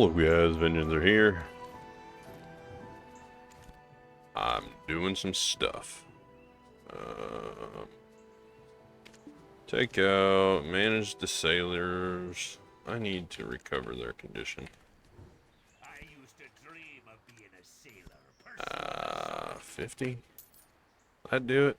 Hello guys, Vengeance are here. I'm doing some stuff. Take out, manage the sailors. I need to recover their condition. I used to dream of being a sailor. 50? I'd do it.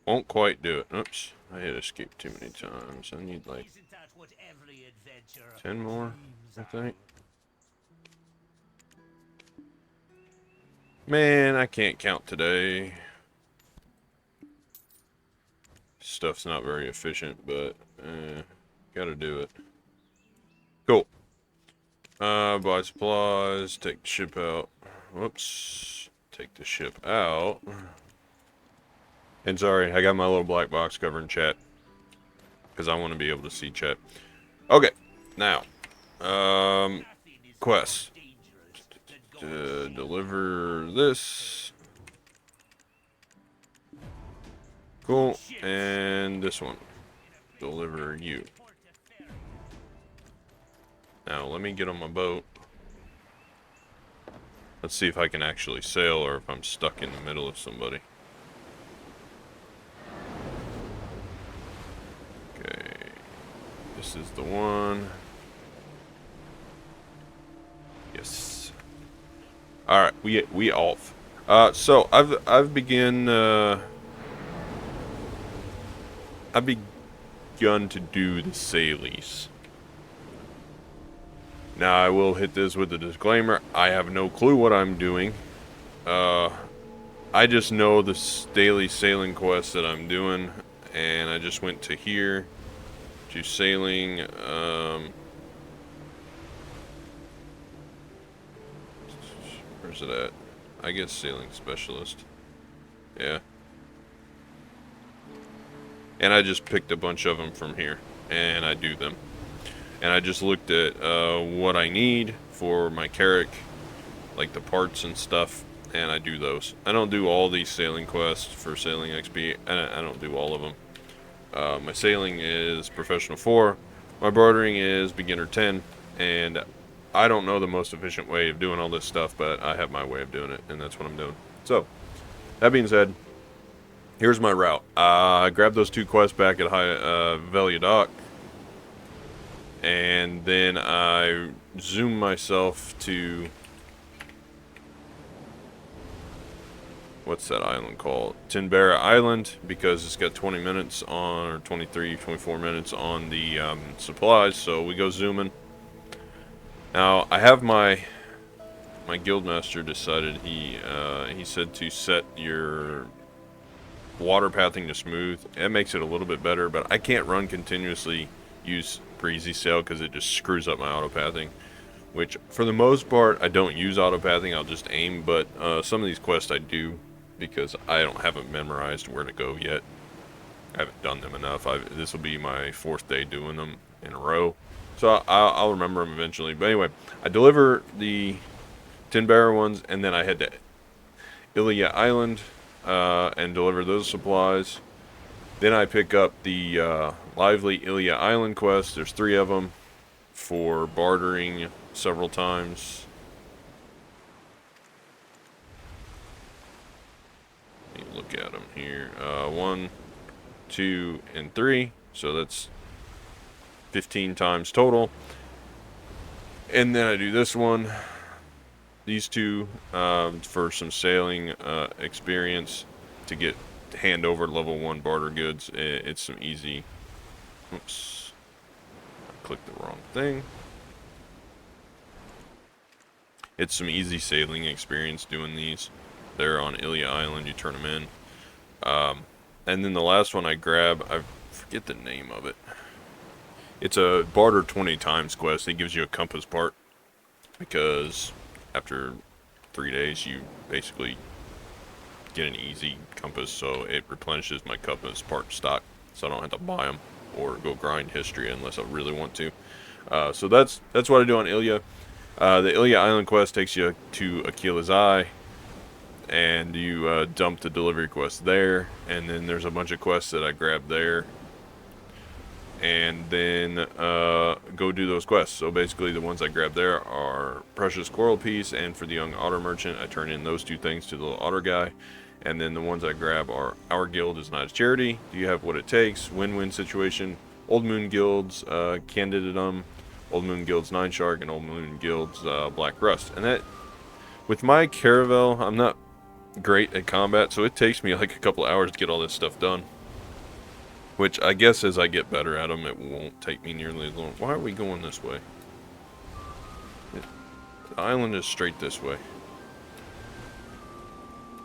Won't quite do it. Oops, I hit escape too many times. I need like Isn't that what every adventurer 10 more, dreams I of? think. Man, I can't count today. Stuff's not very efficient, but gotta do it. Cool. Buy supplies, take the ship out. Whoops. Take the ship out. And sorry, I got my little black box covering chat. Because I want to be able to see chat. Okay, now. Nothing is more Quests. dangerous than going Deliver this. Cool. And this one. Deliver you. Now, let me get on my boat. Let's see if I can actually sail or if I'm stuck in the middle of somebody. Okay. This is the one. Yes. All right, we off. So I've begun to do the sailies. Now I will hit this with a disclaimer. I have no clue what I'm doing. I just know the daily sailing quest that I'm doing, and I just went to here to sailing. Where's it at? I guess sailing specialist. Yeah. And I just picked a bunch of them from here, and I do them. And I just looked at what I need for my carrack, like the parts and stuff, and I do those. I don't do all these sailing quests for sailing XP. I don't do all of them. My sailing is professional 4. My bartering is beginner 10, and I don't know the most efficient way of doing all this stuff, but I have my way of doing it, and that's what I'm doing. So, that being said, here's my route. I grabbed those 2 quests back at Velia Dock, and then I zoom myself to, what's that island called? Tinbarra Island, because it's got 20 minutes on, or 23, 24 minutes on the supplies, so we go zooming. Now, I have my guildmaster decided he said to set your water pathing to smooth. It makes it a little bit better, but I can't run continuously use breezy sail because it just screws up my auto pathing, which for the most part I don't use auto pathing. I'll just aim, but some of these quests I do because I haven't memorized where to go yet. I haven't done them enough. This will be my 4th day doing them in a row, so I'll remember them eventually. But anyway, I deliver the Tinbarra ones, and then I head to Ilia Island and deliver those supplies. Then I pick up the Lively Ilia Island quest. There's 3 of them for bartering several times. Let me look at them here. 1, 2, and 3. So that's 15 times total. And then I do this one. These 2 for some sailing experience to get hand over level 1 barter goods. It's some easy. Oops, I clicked the wrong thing. It's some easy sailing experience doing these. They're on Ilia Island. You turn them in. And then the last one I grab, I forget the name of it. It's a barter 20 times quest. It gives you a compass part because after 3 days you basically get an easy compass, so it replenishes my compass part stock, so I don't have to buy them or go grind history unless I really want to. So that's what I do on Ilia. The Ilia Island quest takes you to Aquila's Eye. and you dump the delivery quest there, and then there's a bunch of quests that I grabbed there, and then go do those quests. So basically the ones I grabbed there are Precious Coral Piece, and for the Young Otter Merchant, I turn in those two things to the little otter guy. And then the ones I grab are Our Guild is Not a Charity, Do You Have What It Takes, Win-Win Situation, Old Moon Guild's Candidatum, Old Moon Guild's Nine Shark, and Old Moon Guild's Black Rust. And that, with my Caravel, I'm not great at combat, so it takes me like a couple hours to get all this stuff done. Which I guess as I get better at them, it won't take me nearly as long. Why are we going this way? The island is straight this way.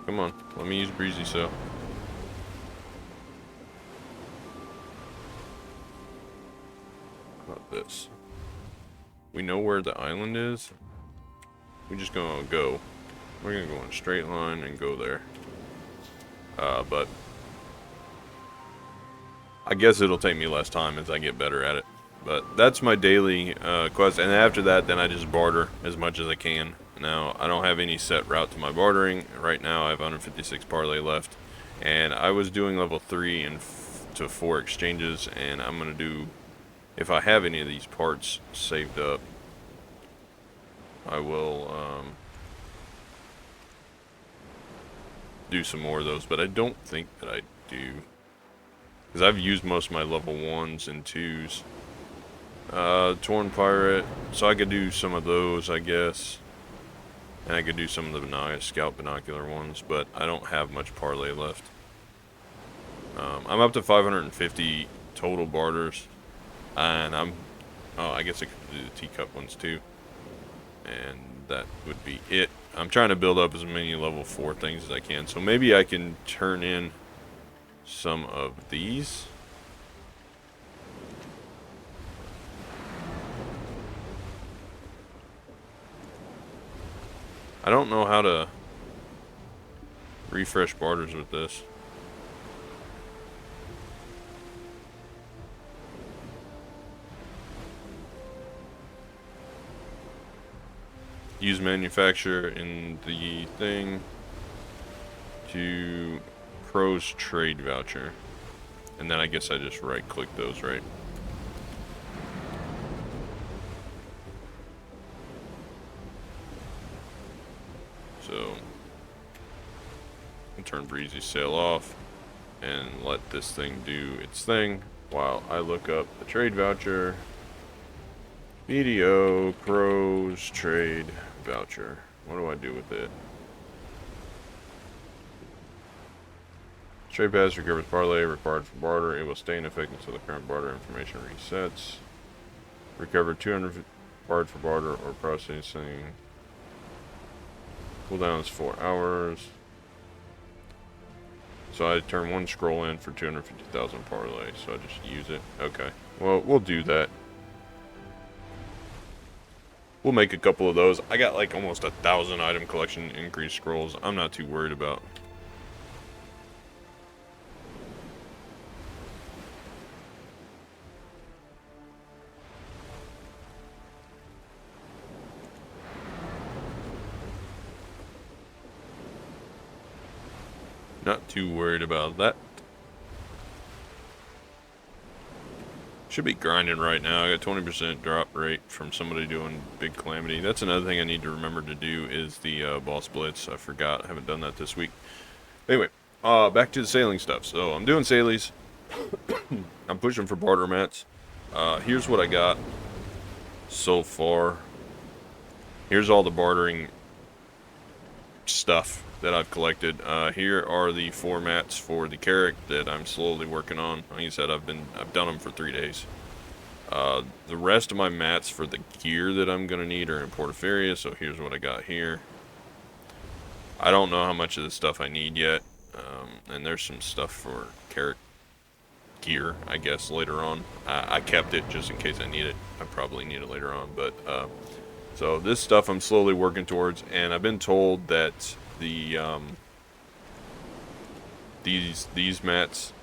Come on, let me use Breezy Sail. How about this? We know where the island is. We're just gonna go. We're gonna go in a straight line and go there. But I guess it'll take me less time as I get better at it. But that's my daily quest, and after that, then I just barter as much as I can. Now, I don't have any set route to my bartering. Right now, I have 156 parlay left, and I was doing level 3 and to 4 exchanges, and I'm going to do, if I have any of these parts saved up, I will do some more of those, but I don't think that I do, because I've used most of my level 1s and 2s. Torn Pirate, so I could do some of those, I guess. And I could do some of the Scout Binocular ones, but I don't have much parlay left. I'm up to 550 total barters, and I guess I could do the teacup ones too. And that would be it. I'm trying to build up as many level 4 things as I can, so maybe I can turn in some of these. I don't know how to refresh barters with this. Use manufacturer in the thing to Crow's trade voucher. And then I guess I just right click those, right? So I'll turn Breezy Sail off and let this thing do its thing while I look up the trade voucher. BDO Crow's trade voucher. What do I do with it? Trade pass recovers parlay required for barter. It will stay in effect until the current barter information resets. Recover 200 required for barter or processing. Cooldown is 4 hours. So I turn one scroll in for 250,000 parlay. So I just use it. Okay. Well, we'll do that. We'll make a couple of those. I got like almost 1,000 item collection increased scrolls. I'm not too worried about. Not too worried about that. Should be grinding right now. I got 20% drop rate from somebody doing Big Calamity. That's another thing I need to remember to do is the boss blitz. I forgot. I haven't done that this week. Anyway, back to the sailing stuff. So I'm doing sailies. I'm pushing for barter mats. Here's what I got so far. Here's all the bartering stuff that I've collected. Here are the 4 mats for the carrack that I'm slowly working on. Like I said, I've done them for 3 days. The rest of my mats for the gear that I'm gonna need are in Portaferia, so here's what I got here. I don't know how much of this stuff I need yet, and there's some stuff for carrack gear, I guess, later on. I kept it just in case I need it. I probably need it later on, but so this stuff I'm slowly working towards, and I've been told that the these mats,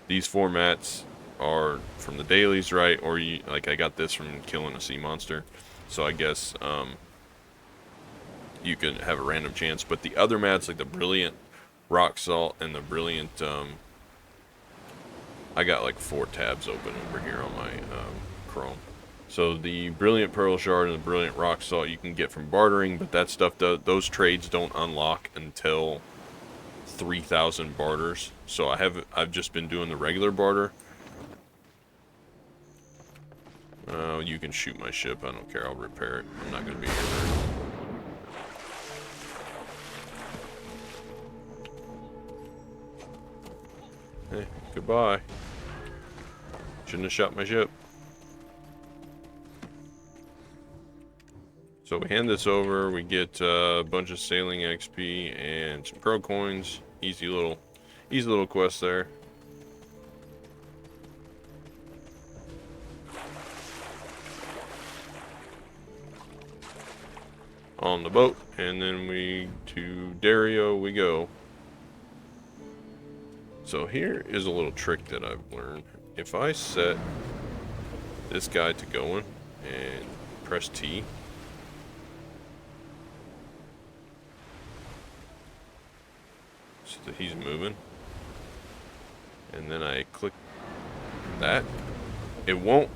these 4 mats are from the dailies, right? Or like I got this from killing a sea monster, so I guess you can have a random chance. But the other mats, like the Brilliant Rock Salt and the Brilliant, I got like 4 tabs open over here on my Chrome. So the Brilliant Pearl Shard and the Brilliant Rock Salt you can get from bartering, but that stuff, those trades don't unlock until 3,000 barters. So I've just been doing the regular barter. You can shoot my ship. I don't care. I'll repair it. I'm not going to be here very long. Hey, goodbye. Shouldn't have shot my ship. So we hand this over. We get a bunch of sailing XP and some crow coins. Easy little quest there. On the boat, and then to Dario we go. So here is a little trick that I've learned. If I set this guy to going and press T, so that he's moving, and then I click that, it won't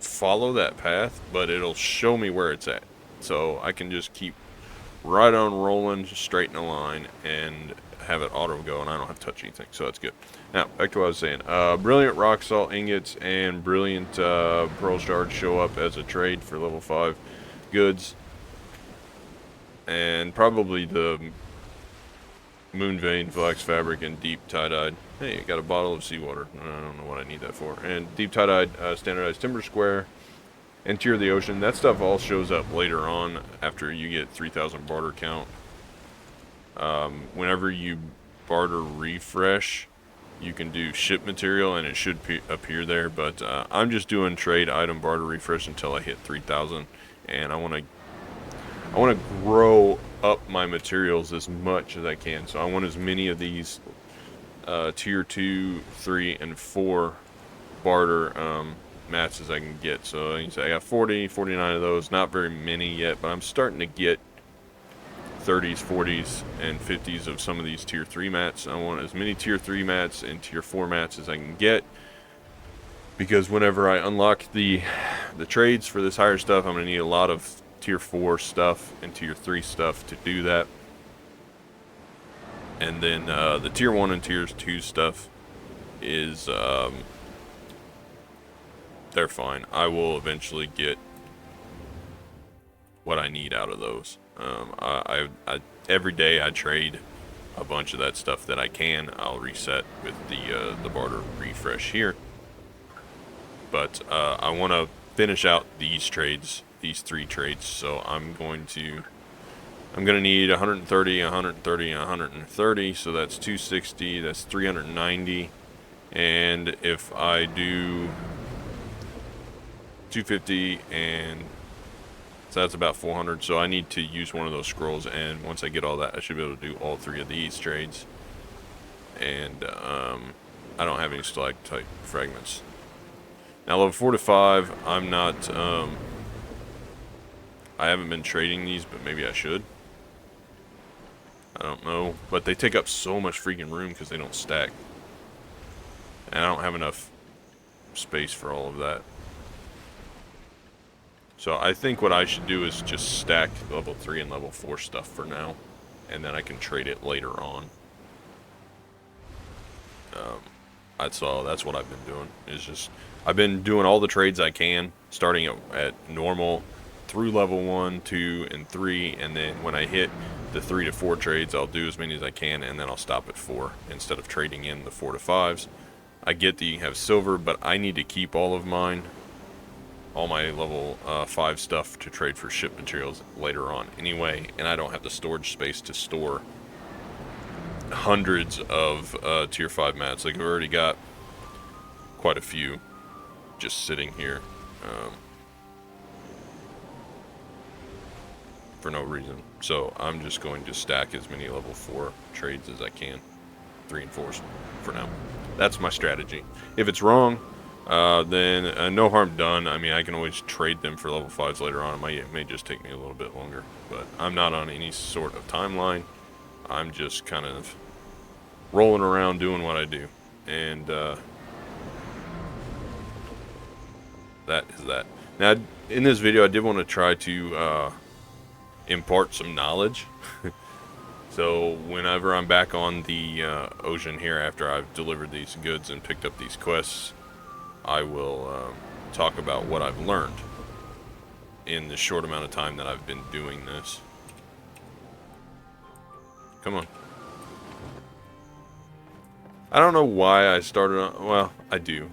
follow that path, but it'll show me where it's at. So I can just keep right on rolling straight in a line and have it auto go, and I don't have to touch anything, so that's good. Now, back to what I was saying. Brilliant Rock Salt Ingots and Brilliant Pearl Shards show up as a trade for level 5 goods. And probably the Moon Vein, Flax Fabric, and Deep Tie-Dyed. Hey, I got a bottle of seawater. I don't know what I need that for. And Deep Tie-Dyed Standardized Timber Square. And Tier of the Ocean. That stuff all shows up later on after you get 3,000 barter count. Whenever you barter refresh, you can do ship material and it should appear there. But I'm just doing trade item barter refresh until I hit 3,000. And I want to grow up my materials as much as I can. So I want as many of these tier 2, 3, and 4 barter mats as I can get. So you can say I got 49 of those. Not very many yet, but I'm starting to get 30s, 40s, and 50s of some of these tier 3 mats. I want as many tier 3 mats and tier 4 mats as I can get, because whenever I unlock the trades for this higher stuff, I'm going to need a lot of tier 4 stuff and tier 3 stuff to do that. And then the tier 1 and tier 2 stuff is they're fine. I will eventually get what I need out of those. I every day I trade a bunch of that stuff that I can. I'll reset with the barter refresh here. But I want to finish out these trades, these 3 trades. So I'm going to need 130, 130, and 130. So that's 260. That's 390. And if I do 250, and so that's about 400. So I need to use one of those scrolls, and once I get all that, I should be able to do all 3 of these trades. And I don't have any stalactite fragments. Now level 4 to 5, I'm not I haven't been trading these, but maybe I should. I don't know, but they take up so much freaking room because they don't stack, and I don't have enough space for all of that. So I think what I should do is just stack level 3 and level 4 stuff for now, and then I can trade it later on. That's what I've been doing. Is just I've been doing all the trades I can, starting at normal through level 1, 2, and 3, and then when I hit the 3 to 4 trades, I'll do as many as I can, and then I'll stop at 4 instead of trading in the 4 to 5s. I get that you have silver, but I need to keep all of mine, all my level 5 stuff, to trade for ship materials later on anyway, and I don't have the storage space to store hundreds of tier 5 mats. Like, I've already got quite a few just sitting here for no reason. So I'm just going to stack as many level 4 trades as I can, 3 and 4s for now. That's my strategy. If it's wrong, Then no harm done. I mean, I can always trade them for level 5s later on. It may just take me a little bit longer, but I'm not on any sort of timeline. I'm just kind of rolling around doing what I do, and that is that. Now, in this video, I did want to try to impart some knowledge. So whenever I'm back on the ocean here after I've delivered these goods and picked up these quests, I will talk about what I've learned in the short amount of time that I've been doing this. Come on. I don't know why I started on... Well, I do.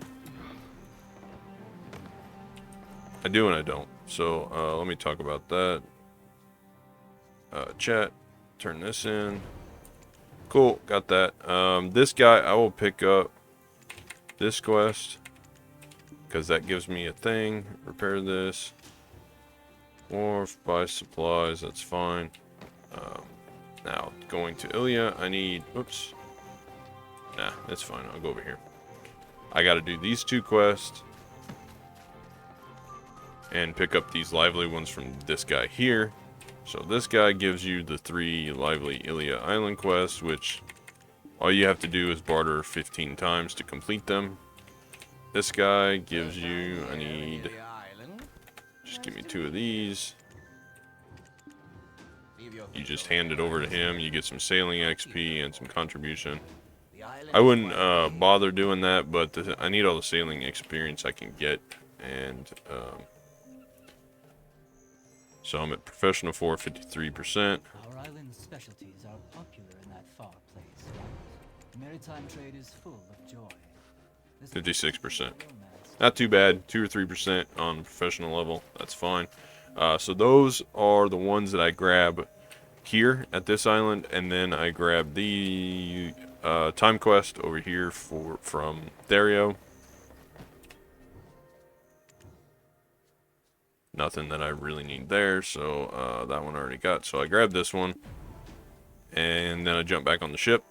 I do and I don't. So let me talk about that. Chat. Turn this in. Cool, got that. This guy, I will pick up this quest because that gives me a thing. Repair this. Or buy supplies, that's fine. Now, going to Ilya, I need... Oops. Nah, that's fine. I'll go over here. I gotta do these 2 quests. And pick up these lively ones from this guy here. So this guy gives you the 3 lively Ilya Island quests, which all you have to do is barter 15 times to complete them. This guy gives you, I need, just give me 2 of these. You just hand it over to him, you get some sailing XP and some contribution. I wouldn't bother doing that, but I need all the sailing experience I can get, and so I'm at professional 4, 53%. Our island's specialties are popular in that far place. Maritime trade is full of joy. 56%. Not too bad. 2 or 3% on professional level. That's fine. So those are the ones that I grab here at this island, and then I grab the time quest over here from Dario. Nothing that I really need there, so that one I already got. So I grabbed this one, and then I jump back on the ship.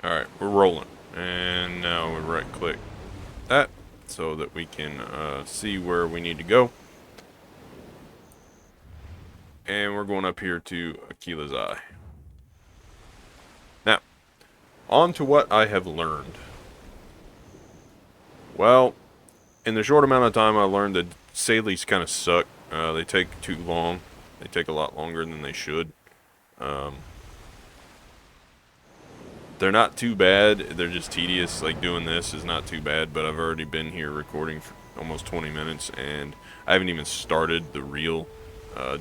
Alright, we're rolling. And now we right click that so that we can see where we need to go. And we're going up here to Aquila's Eye. Now, on to what I have learned. Well, in the short amount of time I learned that Sailies kind of suck. They take too long. They take a lot longer than they should. They're not too bad. They're just tedious. Like, doing this is not too bad, but I've already been here recording for almost 20 minutes, and I haven't even started the real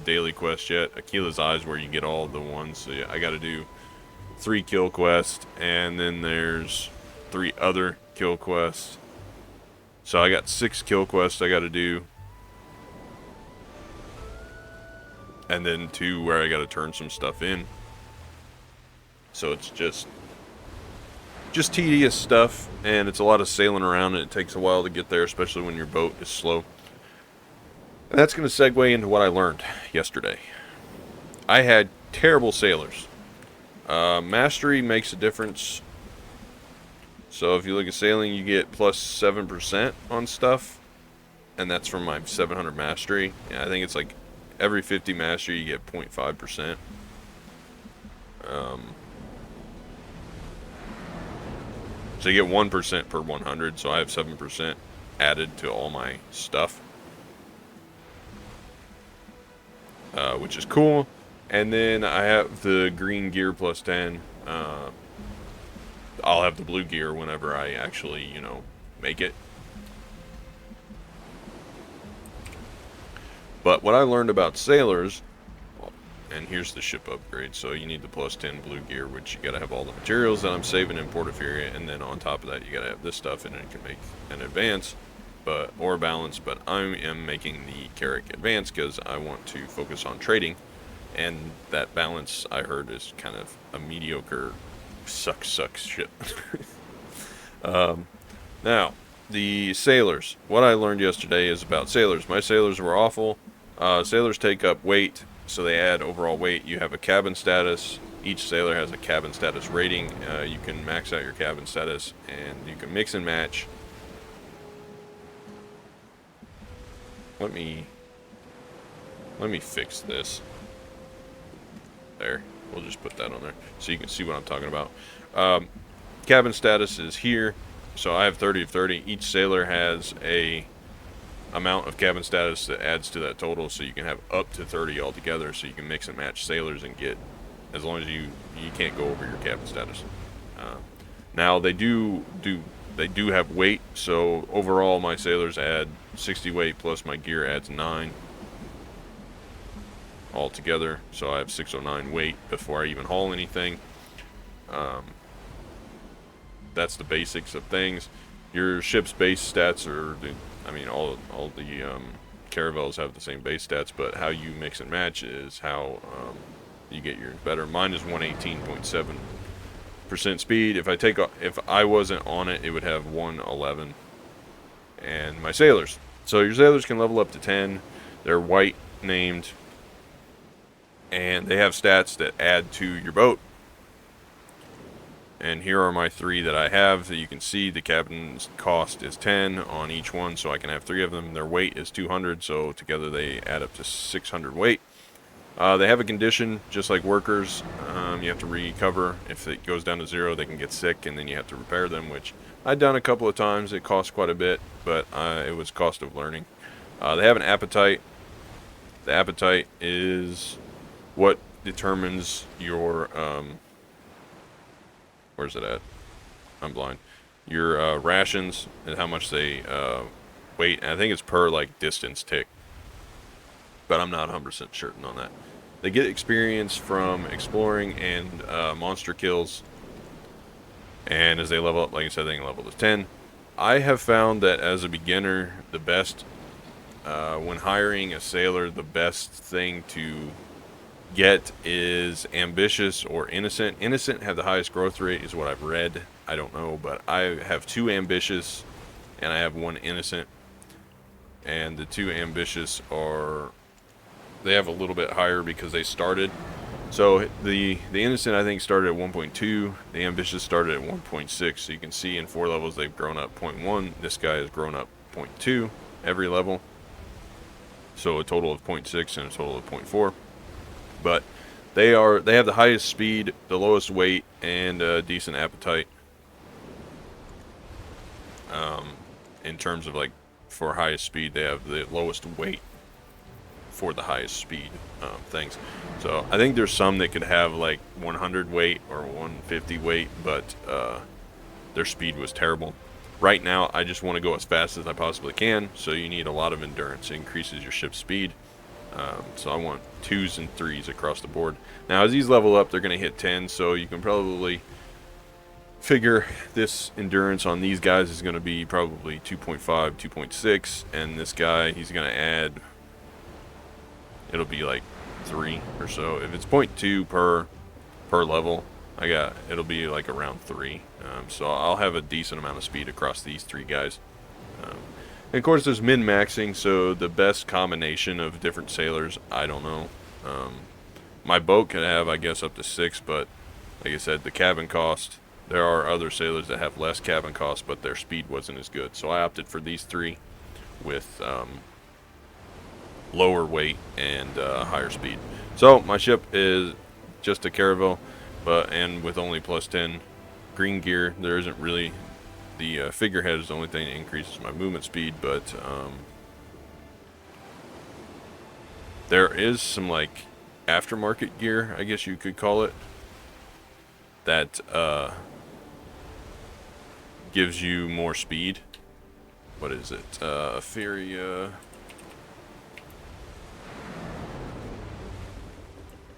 daily quest yet. Aquila's Eye is where you get all the ones. So yeah, I got to do 3 kill quests, and then there's 3 other kill quests. So I got 6 kill quests I got to do. And then 2 where I got to turn some stuff in. So it's just tedious stuff, and it's a lot of sailing around, and it takes a while to get there, especially when your boat is slow. And that's going to segue into what I learned yesterday. I had terrible sailors. Mastery makes a difference. So if you look at sailing, you get plus 7% on stuff, and that's from my 700 mastery. Yeah, I think it's like every 50 mastery you get 0.5%. So you get 1% per 100, so I have 7% added to all my stuff. Which is cool. And then I have the green gear plus 10. I'll have the blue gear whenever I actually, you know, make it. But what I learned about sailors, and here's the ship upgrade, so you need the plus 10 blue gear, which you gotta have all the materials that I'm saving in Portaferia, and then on top of that you gotta have this stuff, and it can make an advance, or balance, but I am making the Carrick advance because I want to focus on trading, and that balance I heard is kind of a mediocre sucks ship. Now, the sailors. What I learned yesterday is about sailors. My sailors were awful. Sailors take up weight, so they add overall weight. You have a cabin status. Each sailor has a cabin status rating. You can max out your cabin status, and you can mix and match. Let me fix this. There. We'll just put that on there so you can see what I'm talking about. Cabin status is here. So I have 30 of 30. Each sailor has a amount of cabin status that adds to that total, so you can have up to 30 altogether, so you can mix and match sailors and get, as long as you can't go over your cabin status. Now they do have weight, so overall my sailors add 60 weight plus my gear adds 9 altogether, so I have 609 weight before I even haul anything. That's the basics of things. Your ship's base stats are, I mean, all the caravels have the same base stats, but how you mix and match is how you get yours better. Mine is 118.7% speed. If I wasn't on it, it would have 111. And my sailors. So your sailors can level up to 10. They're white named, and they have stats that add to your boat. And here are my 3 that I have. So you can see the cabin's cost is 10 on each one, so I can have 3 of them. Their weight is 200, so together they add up to 600 weight. They have a condition, just like workers. You have to recover. If it goes down to 0, they can get sick, and then you have to repair them, which I've done a couple of times. It costs quite a bit, but it was cost of learning. They have an appetite. The appetite is what determines your... where's it at? I'm blind. Your rations and how much they weight. And I think it's per like distance tick, but I'm not 100% certain on that. They get experience from exploring and monster kills, and as they level up, like I said, they can level to 10. I have found that as a beginner, the best when hiring a sailor, the best thing to get is ambitious or innocent. Innocent have the highest growth rate is what I've read. I don't know, but I have 2 ambitious and I have 1 innocent, and the 2 ambitious they have a little bit higher because they started. So the innocent I think started at 1.2, the ambitious started at 1.6. So you can see in 4 levels they've grown up 0.1. This guy has grown up 0.2 every level, so a total of 0.6 and a total of 0.4. But they have the highest speed, the lowest weight, and a decent appetite. In terms of like for highest speed, they have the lowest weight for the highest speed things. So I think there's some that could have like 100 weight or 150 weight, but their speed was terrible. Right now, I just want to go as fast as I possibly can, so you need a lot of endurance. It increases your ship's speed. So I want 2s and 3s across the board. Now, as these level up, they're going to hit 10, so you can probably figure this endurance on these guys is going to be probably 2.5, 2.6, and this guy, he's going to add, it'll be like 3 or so. If it's 0.2 per level, it'll be like around 3. So I'll have a decent amount of speed across these 3 guys. And of course, there's min-maxing, so the best combination of different sailors, I don't know. My boat can have, I guess, up to 6, but like I said, the cabin cost, there are other sailors that have less cabin cost, but their speed wasn't as good. So I opted for these 3 with lower weight and higher speed. So my ship is just a caravel, and with only plus 10 green gear. There isn't really... The figurehead is the only thing that increases my movement speed, but there is some like aftermarket gear, I guess you could call it, that gives you more speed. What is it? Furia.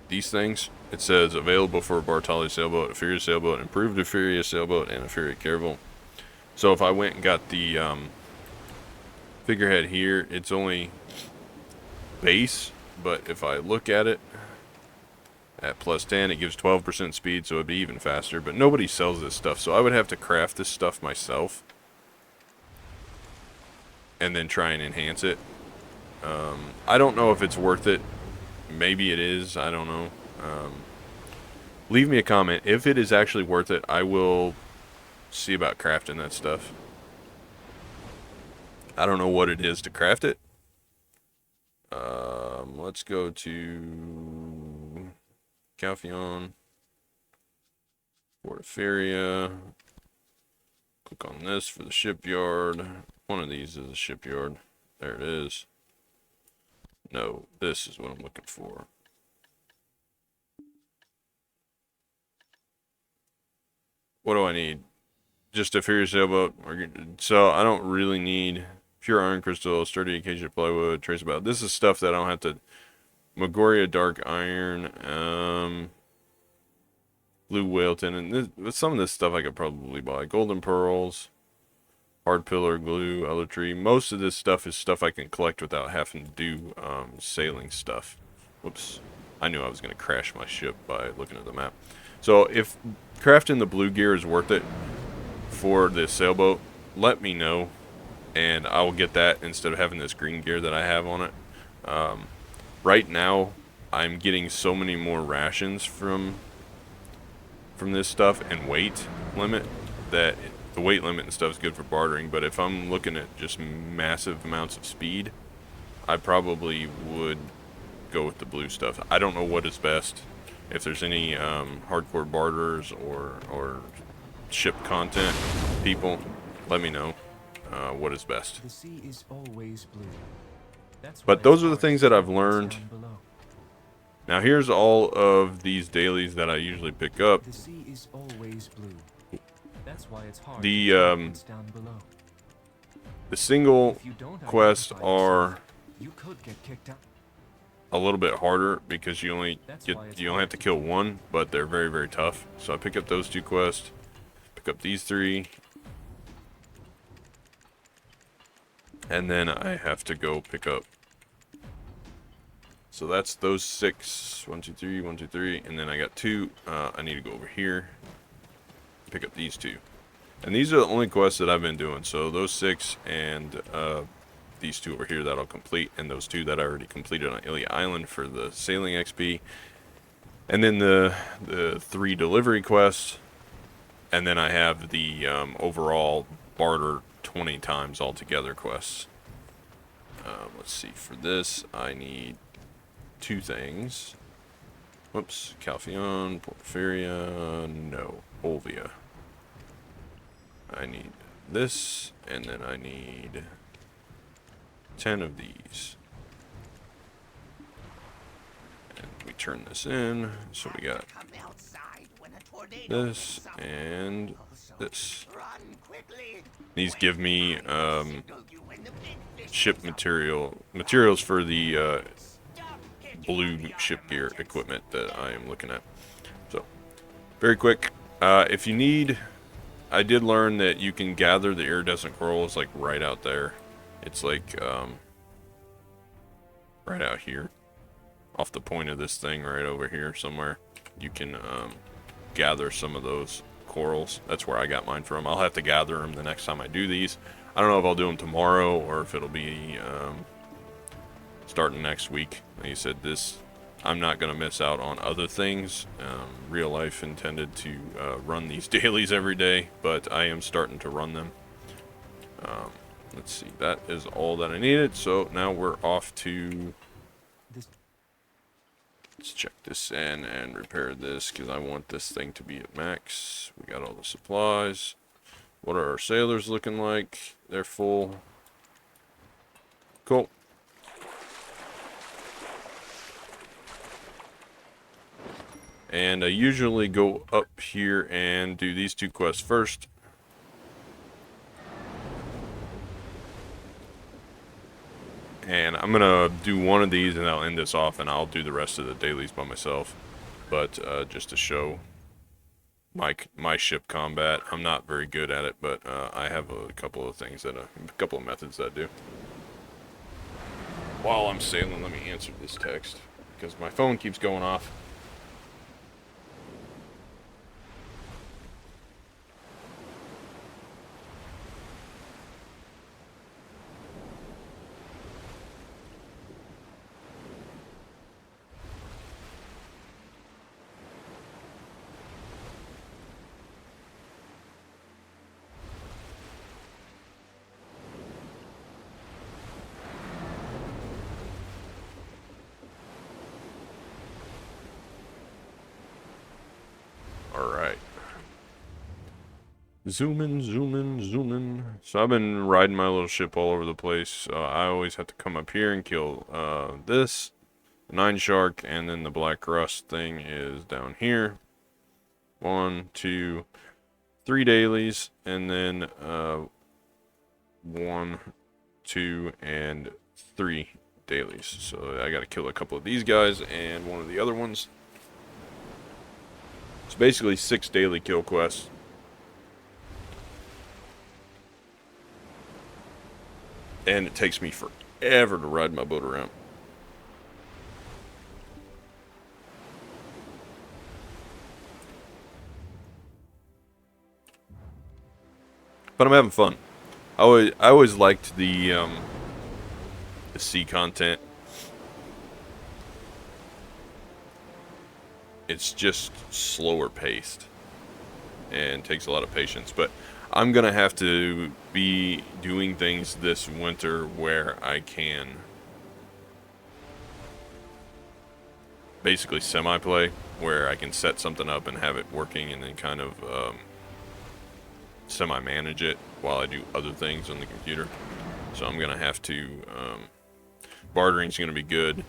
These things. It says available for a Bartali sailboat, a Furia sailboat, improved a Furia sailboat, and a Furia caravel. So if I went and got the figurehead here, it's only base, but if I look at it, At plus 10, it gives 12% speed, so it'd be even faster. But nobody sells this stuff, so I would have to craft this stuff myself. And then try and enhance it. I don't know if it's worth it. Maybe it is. I don't know. Leave me a comment. If it is actually worth it, I will see about crafting that stuff. I don't know what it is to craft it. Let's go to Calpheon, Portaferia. Click on this for the shipyard. One of these is a shipyard. There it is. No, this is what I'm looking for. What do I need? Just a Furious sailboat. So I don't really need pure iron crystal, sturdy acacia plywood, trace about. This is stuff that I don't have to. Magoria dark iron, blue whale tin, and some of this stuff I could probably buy. Golden pearls, hard pillar glue, other tree. Most of this stuff is stuff I can collect without having to do sailing stuff. Whoops. I knew I was going to crash my ship by looking at the map. So if crafting the blue gear is worth it for this sailboat, let me know, and I will get that instead of having this green gear that I have on it. Right now, I'm getting so many more rations from this stuff and weight limit that the weight limit and stuff is good for bartering. But if I'm looking at just massive amounts of speed, I probably would go with the blue stuff. I don't know what is best. If there's any hardcore barterers or ship content people, let me know what is best. The sea is always blue. That's But why those it's are the hard things to that I've find what's learned. down below. Now here's all of these dailies that I usually pick up. The sea is always blue. That's why it's hard The, to find what's down below. The single If you don't quests identify yourself, are you could get kicked out. a little bit harder because you only That's why it's have to kill one, but they're very, very tough. So I pick up those 2 quests, pick up these 3, and then I have to go pick up. So that's those 6. 1, 2, 3, 1, 2, 3, and then I got 2. I need to go over here, pick up these 2, and these are the only quests that I've been doing. So those 6 and these 2 over here that I'll complete, and those 2 that I already completed on Ilia Island for the sailing XP, and then the 3 delivery quests, and then I have the overall barter 20 times altogether quests. Let's see, for this I need 2 things. Whoops, Calpheon, Porphyria, no, Olvia. I need this, and then I need 10 of these. And we turn this in, so we got Come outside when a tornado this hits and Also, this. run quickly. These give me Signal you when the big fish ship comes up. materials for the Stop kicking blue the ship gear automatic equipment that I am looking at. So, very quick. If you need, I did learn that you can gather the iridescent corals like right out there. It's like right out here, off the point of this thing, right over here somewhere. You can gather some of those corals. That's where I got mine from. I'll have to gather them the next time I do these. I don't know if I'll do them tomorrow or if it'll be starting next week. Like you said, I'm not going to miss out on other things. Real life intended to run these dailies every day, but I am starting to run them. Let's see, that is all that I needed. So now we're off to... This Let's check this in and repair this because I want this thing to be at max. We got all the supplies. What are our sailors looking like? They're full. Cool. And I usually go up here and do these 2 quests first. And I'm gonna do one of these and I'll end this off and I'll do the rest of the dailies by myself. But just to show my ship combat, I'm not very good at it, but I have a couple of things that a couple of methods that I do. While I'm sailing, let me answer this text because my phone keeps going off. Zooming, zooming, zooming. So I've been riding my little ship all over the place. I always have to come up here and kill this, the 9 shark, and then the black rust thing is down here. 1, 2, 3 dailies, and then 1, 2, and 3 dailies. So I gotta kill a couple of these guys and one of the other ones. It's basically 6 daily kill quests. And it takes me forever to ride my boat around. But I'm having fun. I always liked the sea content. It's just slower paced and takes a lot of patience, but I'm gonna have to be doing things this winter where I can basically semi-play, where I can set something up and have it working and then kind of semi-manage it while I do other things on the computer. So I'm gonna have to bartering's gonna be good.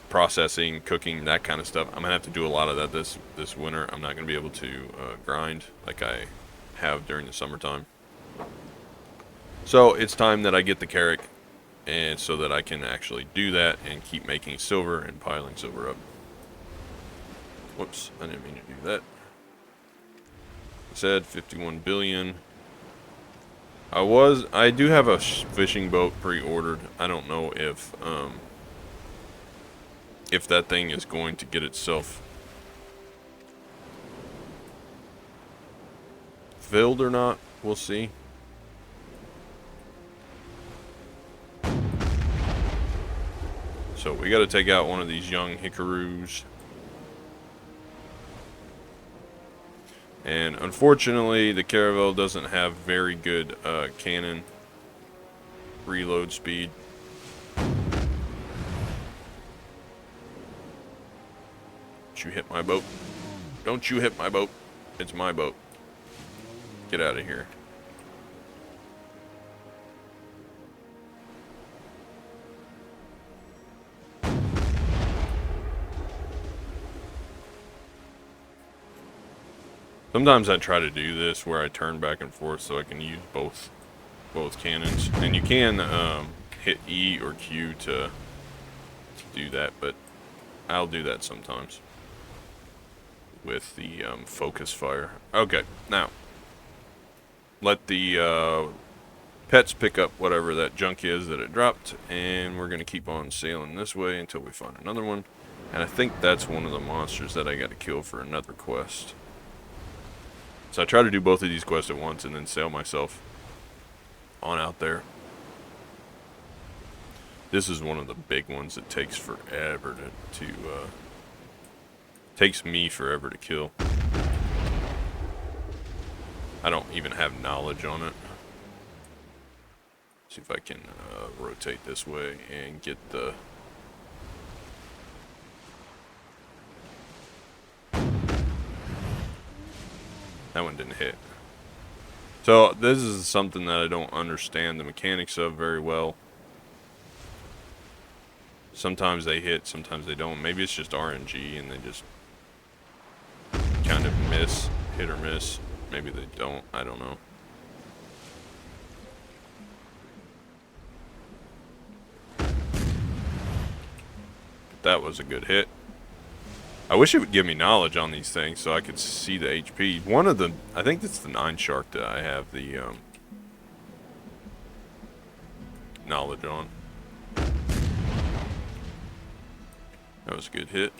Processing, cooking, that kind of stuff. I'm gonna have to do a lot of that this winter. I'm not gonna be able to grind like I have during the summertime. So it's time that I get the carrack, and so that I can actually do that and keep making silver and piling silver up. Whoops, I didn't mean to do that. I said 51 billion. I do have a fishing boat pre-ordered. I don't know if that thing is going to get itself filled or not. We'll see. So we got to take out one of these young hickaroos. And unfortunately, the Caravel doesn't have very good cannon reload speed. Don't you hit my boat. Don't you hit my boat. It's my boat. Get out of here. Sometimes I try to do this where I turn back and forth so I can use both cannons. And you can hit E or Q to do that, but I'll do that sometimes with the focus fire. Okay, now let the pets pick up whatever that junk is that it dropped, and we're gonna keep on sailing this way until we find another one. And I think that's one of the monsters that I got to kill for another quest. So I try to do both of these quests at once and then sail myself on out there. This is one of the big ones that takes forever to takes me forever to kill. I don't even have knowledge on it. See if I can rotate this way and get the... That one didn't hit. So this is something that I don't understand the mechanics of very well. Sometimes they hit, sometimes they don't. Maybe it's just RNG and they just kind of miss, hit or miss. Maybe they don't, I don't know. That was a good hit. I wish it would give me knowledge on these things so I could see the HP. One of the, I think it's the 9 shark that I have the knowledge on. That was a good hit.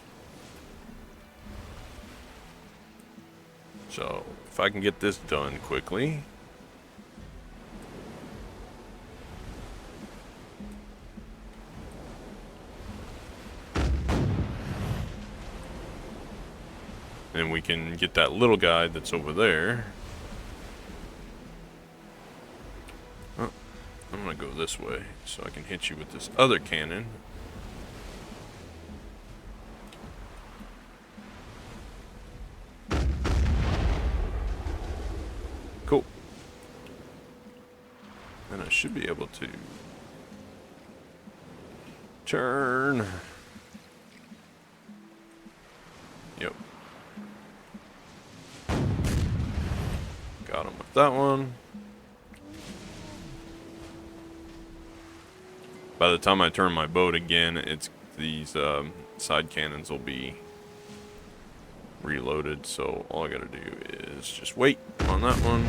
So, if I can get this done quickly. Then we can get that little guy that's over there. Oh, I'm gonna go this way so I can hit you with this other cannon. Cool. should be able to turn. Yep. Got him with that one. By the time I turn my boat again, it's these side cannons will be reloaded. So all I gotta do is just wait on that one.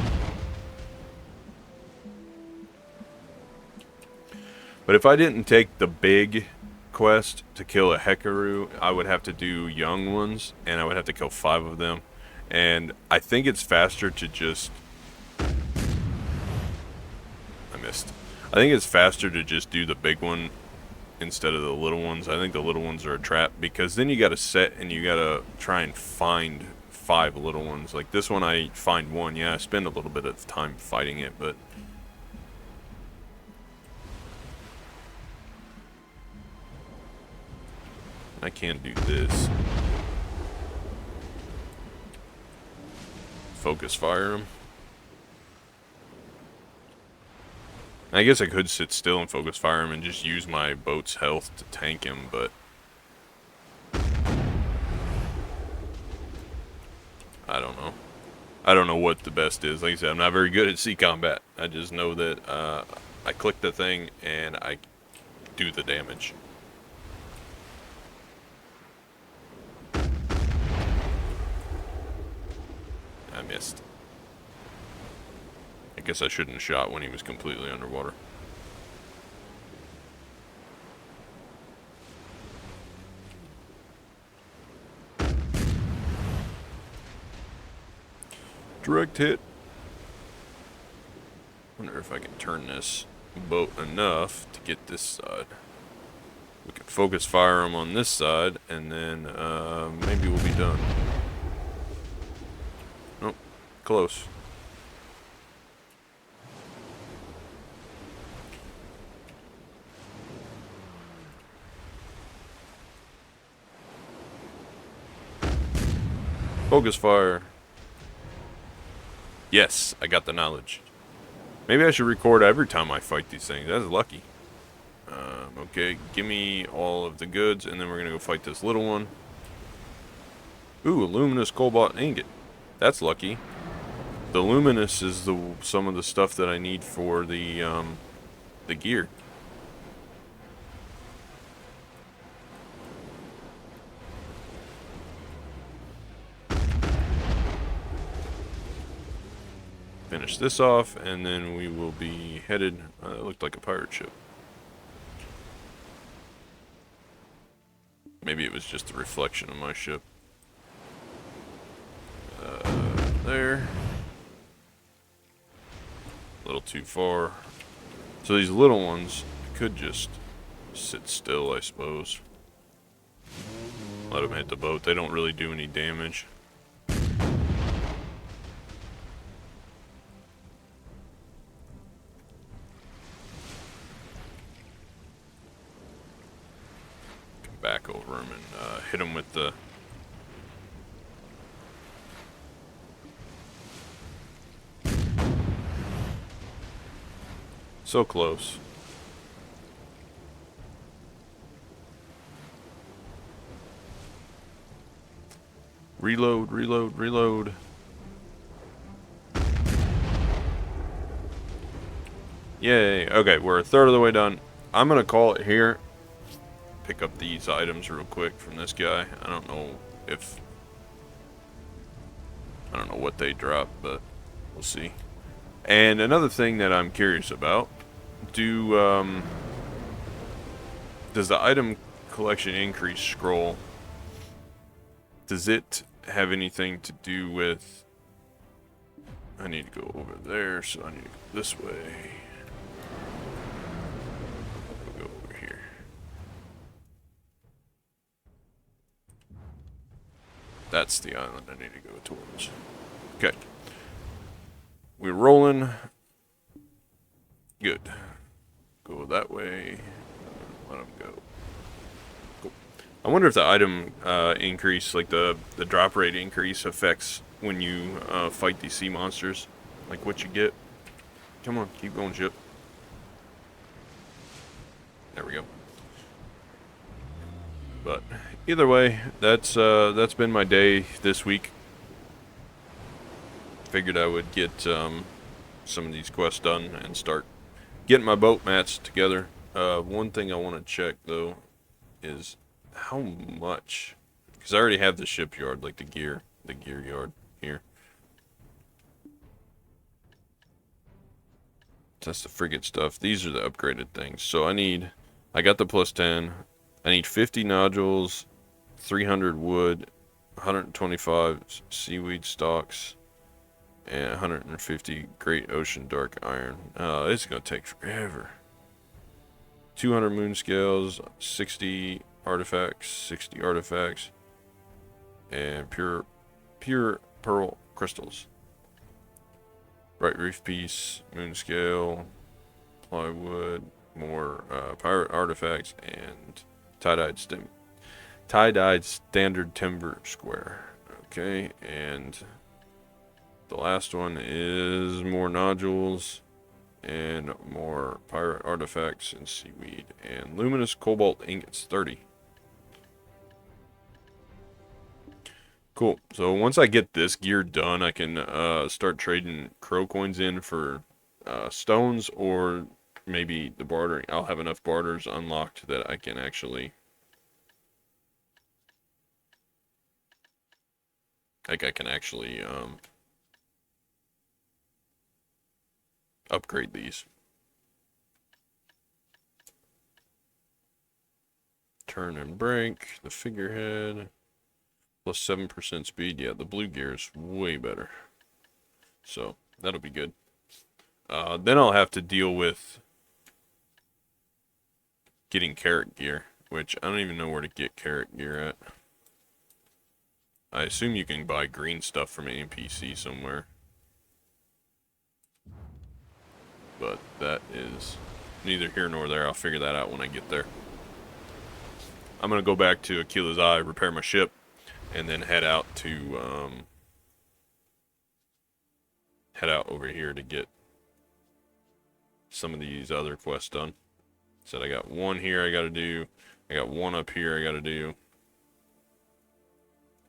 But if I didn't take the big quest to kill a Hekaru, I would have to do young ones, and I would have to kill 5 of them. And I think it's faster to just... I missed. I think it's faster to just do the big one instead of the little ones. I think the little ones are a trap, because then you gotta set and you gotta try and find 5 little ones. Like this one, I find 1. Yeah, I spend a little bit of time fighting it, but... I can't do this. Focus fire him. I guess I could sit still and focus fire him and just use my boat's health to tank him, but... I don't know. I don't know what the best is. Like I said, I'm not very good at sea combat. I just know that I click the thing and I do the damage. I missed. I guess I shouldn't have shot when he was completely underwater. Direct hit. Wonder if I can turn this boat enough to get this side. We can focus fire him on this side, and then maybe we'll be done. Nope, close. Focus fire. Yes, I got the knowledge. Maybe I should record every time I fight these things. That's lucky. Okay, give me all of the goods, and then we're gonna go fight this little one. Ooh, a luminous cobalt ingot. That's lucky. The luminous is some of the stuff that I need for the gear. Finish this off, and then we will be headed. It looked like a pirate ship. Maybe it was just a reflection of my ship. There. A little too far. So these little ones could just sit still, I suppose. Let them hit the boat. They don't really do any damage. Back over him and hit him with the... So close. Reload, reload, reload. Yay. Okay, we're a third of the way done. I'm gonna call it here. Pick up these items real quick from this guy. I don't know what they drop, but we'll see. And another thing that I'm curious about, does the item collection increase scroll, does it have anything to do with... I need to go over there, so I need to go this way. We'll go over here. That's the island I need to go towards. Okay. We're rolling. Good. Go that way. Let them go. Cool. I wonder if the item increase, like the drop rate increase, affects when you fight these sea monsters. Like what you get. Come on, keep going, ship. There we go. But either way, that's been my day this week. Figured I would get some of these quests done and start getting my boat mats together. One thing I want to check though is how much, because I already have the shipyard, like the gear yard here. That's the frigate stuff. These are the upgraded things. So I got the plus 10. I need 50 nodules, 300 wood, 125 seaweed stalks, and 150 great ocean dark iron. It's gonna take forever. 200 moon scales, 60 artifacts, and pure pearl crystals. Bright reef piece, moon scale, plywood, more pirate artifacts, and tie-dyed standard timber square. Okay, and the last one is more nodules and more pirate artifacts and seaweed and luminous cobalt ingots, 30. Cool. So once I get this gear done, I can start trading crow coins in for stones, or maybe the bartering. I'll have enough barters unlocked that I can actually, upgrade these. Turn and brake, the figurehead, plus 7% speed. Yeah, the blue gear is way better. So that'll be good. Then I'll have to deal with getting carrot gear, which I don't even know where to get carrot gear at. I assume you can buy green stuff from an NPC somewhere. But that is neither here nor there. I'll figure that out when I get there. I'm going to go back to Aquila's Eye, repair my ship, and then head out over here to get some of these other quests done. Said I got one here I got to do. I got one up here I got to do.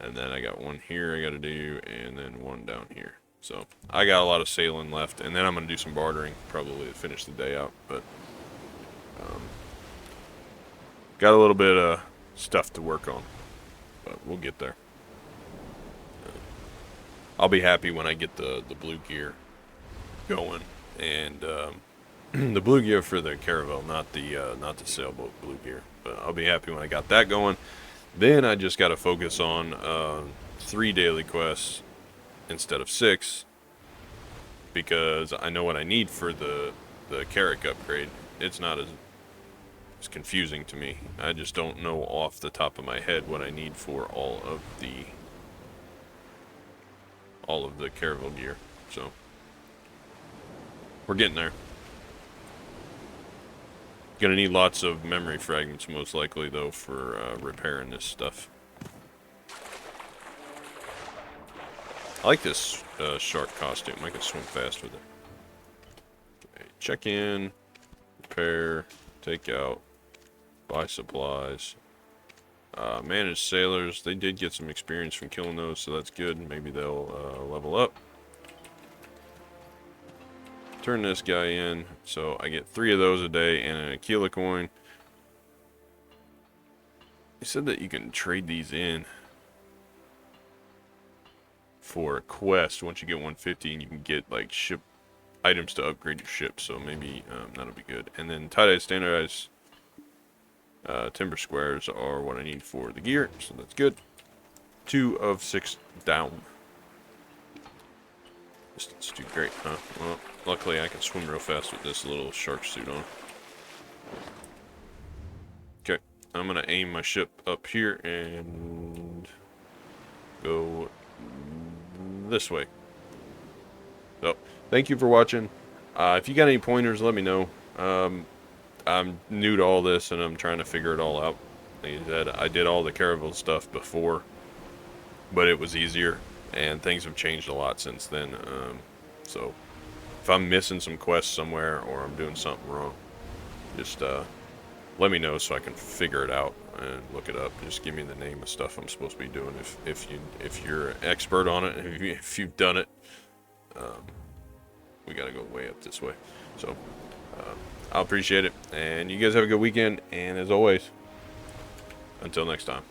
And then I got one here I got to do, and then one down here. So I got a lot of sailing left, and then I'm going to do some bartering probably to finish the day out. But got a little bit of stuff to work on, but we'll get there. I'll be happy when I get the blue gear going, and the blue gear for the caravel, not the sailboat blue gear. But I'll be happy when I got that going. Then I just got to focus on 3 daily quests instead of 6, because I know what I need for the carrot upgrade. It's not as confusing to me. I just don't know off the top of my head what I need for all of the caravel gear. So we're getting there. Gonna need lots of memory fragments most likely though for repairing this stuff. I like this shark costume. I can swim fast with it. Okay, check in, repair, take out, buy supplies, manage sailors. They did get some experience from killing those, so that's good. Maybe they'll level up. Turn this guy in, so I get 3 of those a day and an Aquila coin. He said that you can trade these in for a quest once you get 150, and you can get like ship items to upgrade your ship, so maybe that'll be good. And then tie-dyed standardized timber squares are what I need for the gear, so that's good. 2 of 6 down. Distance too great, huh? Well, luckily I can swim real fast with this little shark suit on. Okay, I'm gonna aim my ship up here and go this way. So, thank you for watching. If you got any pointers, let me know. I'm new to all this and I'm trying to figure it all out. Like I said, I did all the caravel stuff before, but it was easier, and things have changed a lot since then. So if I'm missing some quests somewhere or I'm doing something wrong, just let me know so I can figure it out and look it up. Just give me the name of stuff I'm supposed to be doing if you're an expert on it, if you've done it. We gotta go way up this way. So I'll appreciate it, and you guys have a good weekend. And as always, until next time.